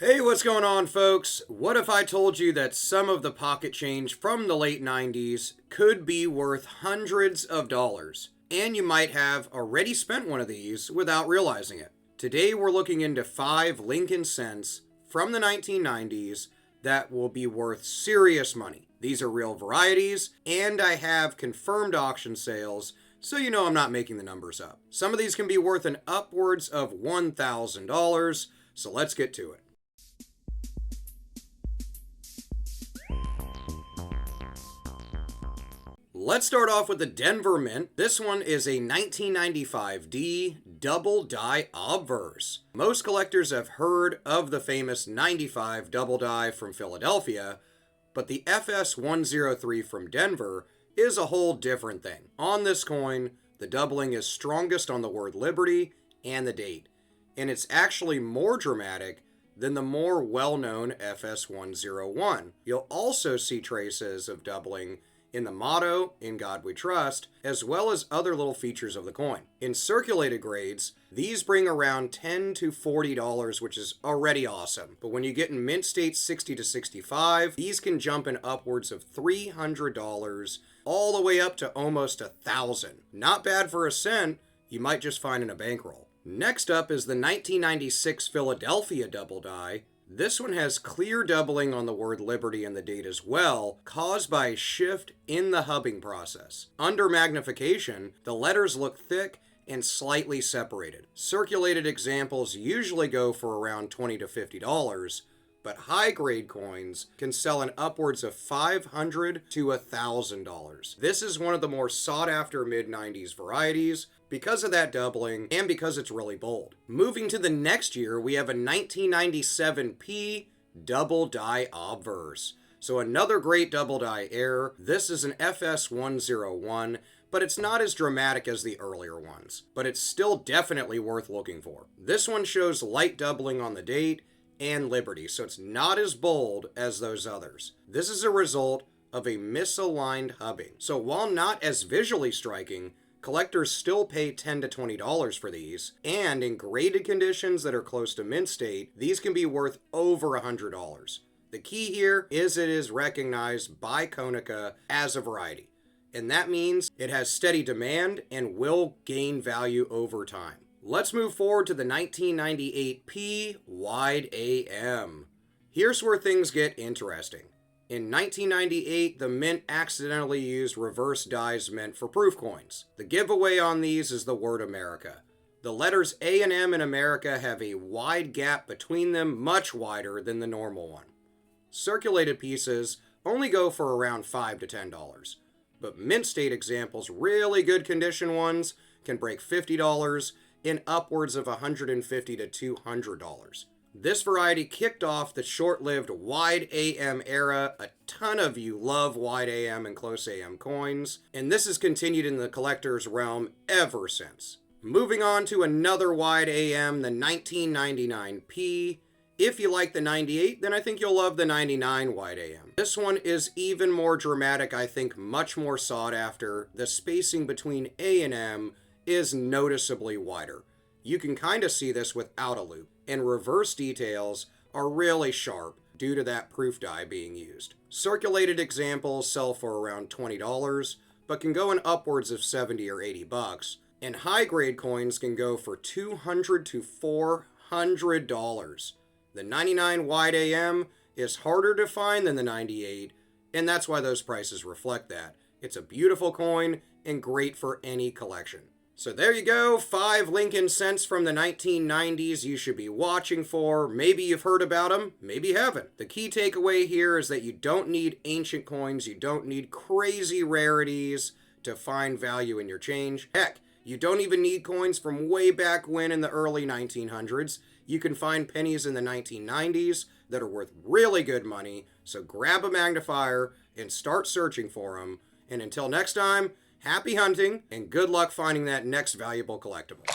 Hey, what's going on, folks? What if I told you that some of the pocket change from the late 90s could be worth hundreds of dollars? And you might have already spent one of these without realizing it. Today, we're looking into 5 Lincoln cents from the 1990s that will be worth serious money. These are real varieties, and I have confirmed auction sales, so you know I'm not making the numbers up. Some of these can be worth an upwards of $1,000, so let's get to it. Let's start off with the Denver Mint. This one is a 1995 D double die Obverse. Most collectors have heard of the famous 95 double die from Philadelphia, but the FS103 from Denver is a whole different thing. On this coin, the doubling is strongest on the word Liberty and the date, and it's actually more dramatic than the more well-known FS101. You'll also see traces of doubling in the motto, "In God We Trust," as well as other little features of the coin. In circulated grades, these bring around $10 to $40, which is already awesome. But when you get in mint state 60 to 65, these can jump in upwards of $300, all the way up to almost $1,000. Not bad for a cent, you might just find in a bankroll. Next up is the 1996 Philadelphia double die. This one has clear doubling on the word Liberty and the date as well, caused by a shift in the hubbing process. Under magnification, the letters look thick and slightly separated. Circulated examples usually go for around $20 to $50, but high-grade coins can sell in upwards of $500 to $1,000. This is one of the more sought-after mid-90s varieties because of that doubling and because it's really bold. Moving to the next year, we have a 1997 P double die Obverse. So another great double die error. This is an FS101, but it's not as dramatic as the earlier ones, but it's still definitely worth looking for. This one shows light doubling on the date and Liberty, so it's not as bold as those others. This is a result of a misaligned hubbing. So while not as visually striking, collectors still pay $10 to $20 for these, and in graded conditions that are close to mint state, these can be worth over $100. The key here is it is recognized by CONECA as a variety, and that means it has steady demand and will gain value over time. Let's move forward to the 1998 P Wide AM. Here's where things get interesting. In 1998, the mint accidentally used reverse dies meant for proof coins. The giveaway on these is the word America. The letters A and M in America have a wide gap between them, much wider than the normal one. Circulated pieces only go for around $5 to $10, but mint state examples, really good condition ones, can break $50 in upwards of $150 to $200. This variety kicked off the short-lived wide AM era. A ton of you love wide AM and close AM coins, and this has continued in the collector's realm ever since. Moving on to another wide AM, the 1999 P. If you like the 98, then I think you'll love the 99 wide AM. This one is even more dramatic, I think much more sought after. The spacing between A and M is noticeably wider. You can kind of see this without a loop, and reverse details are really sharp due to that proof die being used. Circulated examples sell for around $20, but can go in upwards of $70 or $80, and high-grade coins can go for $200 to $400. The 99 wide AM is harder to find than the 98, and that's why those prices reflect that. It's a beautiful coin and great for any collection. So there you go, 5 Lincoln cents from the 1990s you should be watching for. Maybe you've heard about them, maybe you haven't. The key takeaway here is that you don't need ancient coins, you don't need crazy rarities to find value in your change. Heck, you don't even need coins from way back when in the early 1900s. You can find pennies in the 1990s that are worth really good money, so grab a magnifier and start searching for them. And until next time, happy hunting, and good luck finding that next valuable collectible.